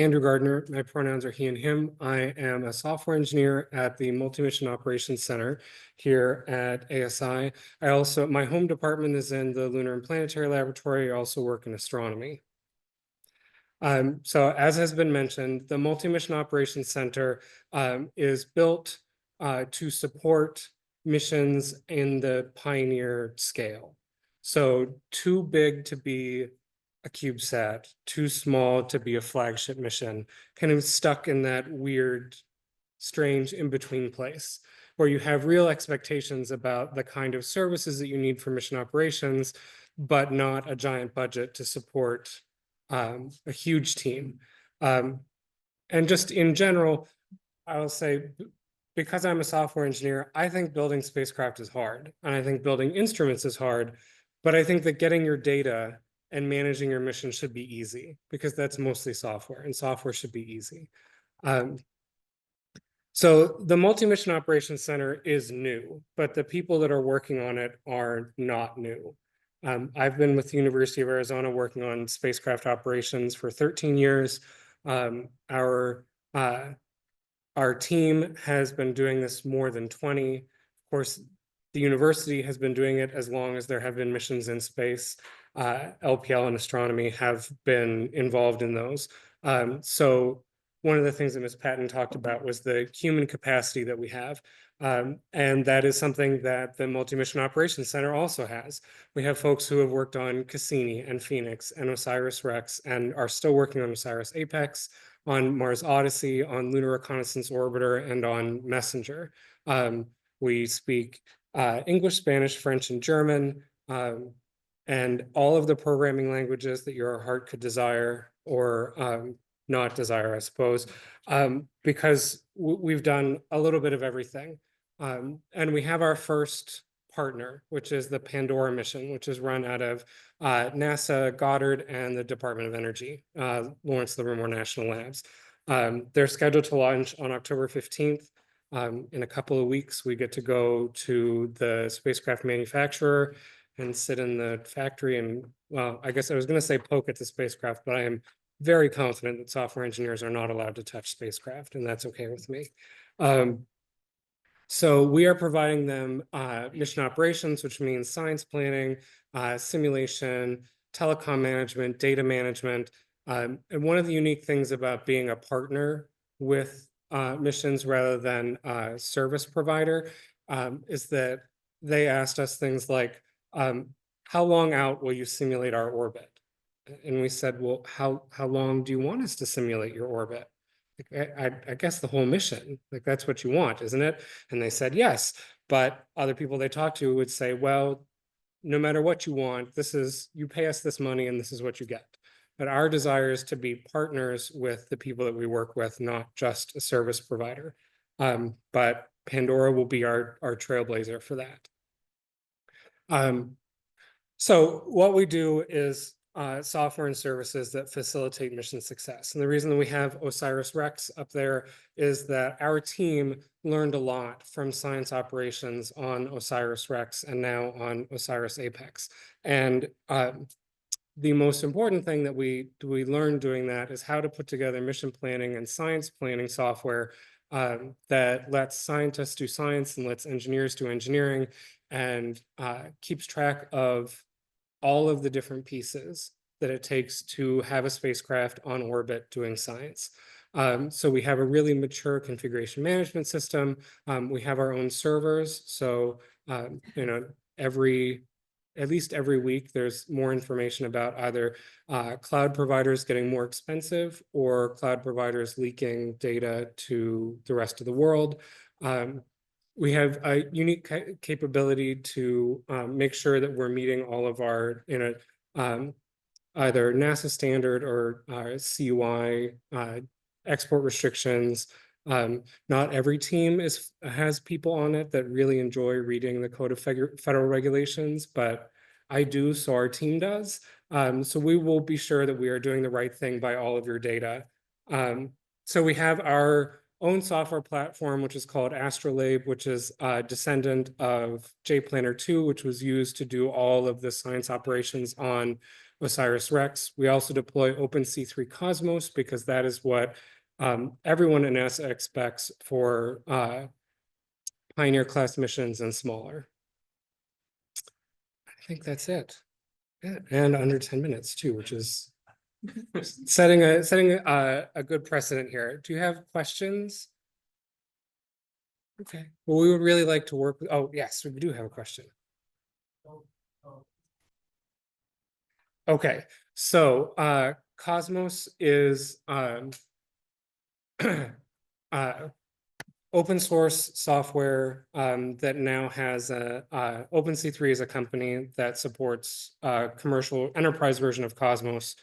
Andrew Gardner. My pronouns are he and him. I am a software engineer at the Multi-Mission Operations Center here at ASI. My home department is in the Lunar and Planetary Laboratory. I also work in astronomy. So as has been mentioned, the Multi-Mission Operations Center is built to support missions in the Pioneer scale. So too big to be a CubeSat, too small to be a flagship mission, kind of stuck in that weird, strange in-between place where you have real expectations about the kind of services that you need for mission operations, but not a giant budget to support a huge team. And just in general, I will say, because I'm a software engineer, I think building spacecraft is hard, and I think building instruments is hard, but I think that getting your data and managing your mission should be easy, because that's mostly software, and software should be easy. So the Multi-Mission Operations Center is new, but the people that are working on it are not new. I've been with the University of Arizona working on spacecraft operations for 13 years. Our team has been doing this more than 20. Of course, the university has been doing it as long as there have been missions in space. LPL and astronomy have been involved in those. So one of the things that Ms. Patton talked about was the human capacity that we have. And that is something that the Multi-Mission Operations Center also has. We have folks who have worked on Cassini and Phoenix and OSIRIS-REx and are still working on OSIRIS-APEX, on Mars Odyssey, on Lunar Reconnaissance Orbiter, and on Messenger. We speak English, Spanish, French, and German, and all of the programming languages that your heart could desire, or not desire, I suppose, because we've done a little bit of everything. And we have our first partner, which is the Pandora mission, which is run out of NASA, Goddard, and the Department of Energy, Lawrence Livermore National Labs. They're scheduled to launch on October 15th. In a couple of weeks, we get to go to the spacecraft manufacturer and sit in the factory and, well, I guess I was going to say poke at the spacecraft, but I am very confident that software engineers are not allowed to touch spacecraft, and that's okay with me. So we are providing them mission operations, which means science planning, simulation, telecom management, data management. And one of the unique things about being a partner with missions rather than a service provider is that they asked us things like, how long out will you simulate our orbit? And we said, well, how long do you want us to simulate your orbit? I guess the whole mission, like that's what you want, isn't it? And they said, yes, but other people they talked to would say, well, no matter what you want, you pay us this money and this is what you get. But our desire is to be partners with the people that we work with, not just a service provider. But Pandora will be our trailblazer for that. So what we do is software and services that facilitate mission success. And the reason that we have OSIRIS-REx up there is that our team learned a lot from science operations on OSIRIS-REx and now on OSIRIS-APEX. And the most important thing that we learned doing that is how to put together mission planning and science planning software that lets scientists do science and lets engineers do engineering, and keeps track of all of the different pieces that it takes to have a spacecraft on orbit doing science. So we have a really mature configuration management system. We have our own servers. So, at least every week, there's more information about either cloud providers getting more expensive or cloud providers leaking data to the rest of the world. We have a unique capability to make sure that we're meeting all of our, either NASA standard or CUI export restrictions. Not every team has people on it that really enjoy reading the Code of Federal Regulations, but I do, so our team does. So we will be sure that we are doing the right thing by all of your data. So we have our own software platform, which is called Astrolabe, which is a descendant of JPlanner 2, which was used to do all of the science operations on OSIRIS-REx. We also deploy OpenC3 Cosmos because that is what everyone in NASA expects for Pioneer class missions and smaller. I think that's it. Yeah, and under 10 minutes too, which is setting a good precedent here. Do you have questions? Okay. Well, we would really like to work with. Oh, yes, we do have a question. Okay, so Cosmos is open source software that now has OpenC3 is a company that supports commercial enterprise version of Cosmos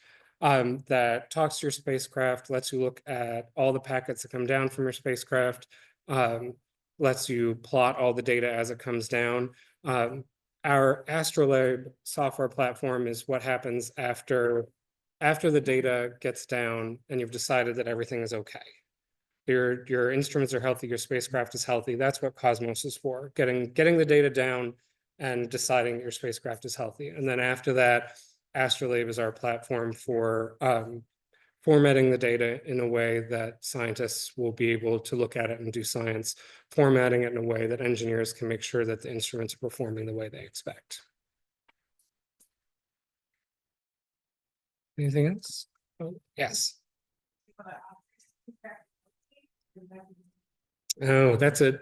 that talks to your spacecraft, lets you look at all the packets that come down from your spacecraft, lets you plot all the data as it comes down. Our Astrolabe software platform is what happens after the data gets down and you've decided that everything is okay. Your instruments are healthy, your spacecraft is healthy. That's what Cosmos is for, getting the data down and deciding your spacecraft is healthy. And then after that, Astrolabe is our platform for formatting the data in a way that scientists will be able to look at it and do science, formatting it in a way that engineers can make sure that the instruments are performing the way they expect. Anything else? Oh, yes. Oh,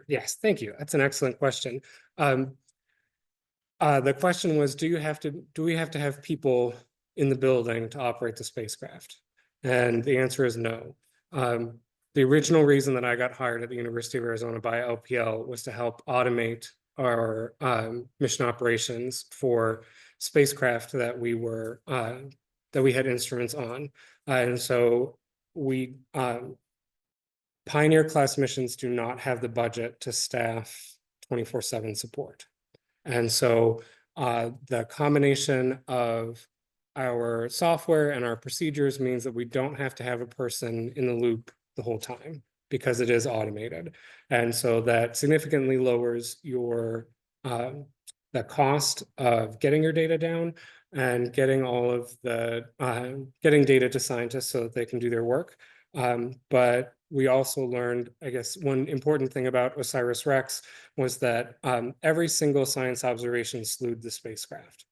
yes, thank you. That's an excellent question. The question was, do we have to have people in the building to operate the spacecraft? And the answer is no. The original reason that I got hired at the University of Arizona by LPL was to help automate our mission operations for spacecraft that we had instruments on. And so we Pioneer class missions do not have the budget to staff 24/7 support. And so the combination of our software and our procedures means that we don't have to have a person in the loop the whole time because it is automated. And so that significantly lowers your the cost of getting your data down and getting all of the getting data to scientists so that they can do their work. But we also learned, I guess, one important thing about OSIRIS-REx was that every single science observation slewed the spacecraft.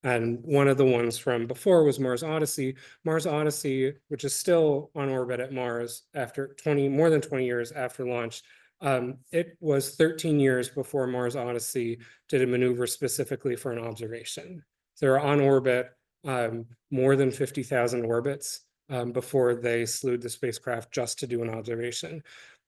And one of the ones from before was Mars Odyssey. Mars Odyssey, which is still on orbit at Mars after more than 20 years after launch, it was 13 years before Mars Odyssey did a maneuver specifically for an observation. They're on orbit more than 50,000 orbits before they slewed the spacecraft just to do an observation.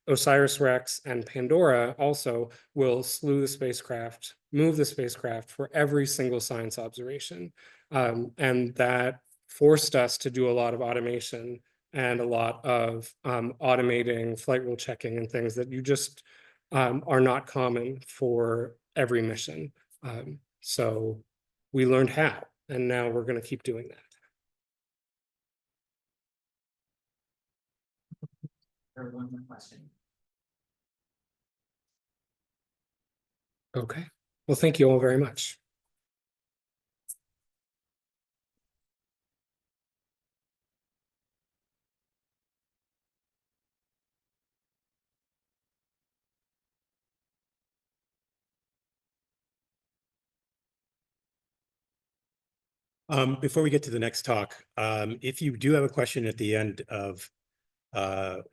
OSIRIS-REx and Pandora also will slew the spacecraft, move the spacecraft for every single science observation. And that forced us to do a lot of automation and a lot of automating flight rule checking and things that you just are not common for every mission. So we learned how, and now we're going to keep doing that. One more question. Okay. Well, thank you all very much. Before we get to the next talk, if you do have a question at the end of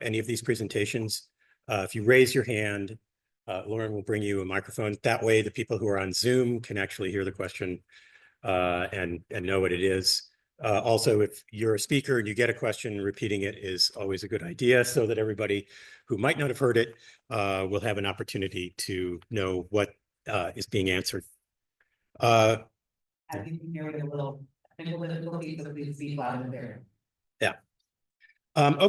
any of these presentations, if you raise your hand, Lauren will bring you a microphone. That way, the people who are on Zoom can actually hear the question and know what it is. Also, if you're a speaker and you get a question, repeating it is always a good idea so that everybody who might not have heard it will have an opportunity to know what is being answered. I think you hear it a little, I think a little piece of the loud and clear. Yeah. Okay.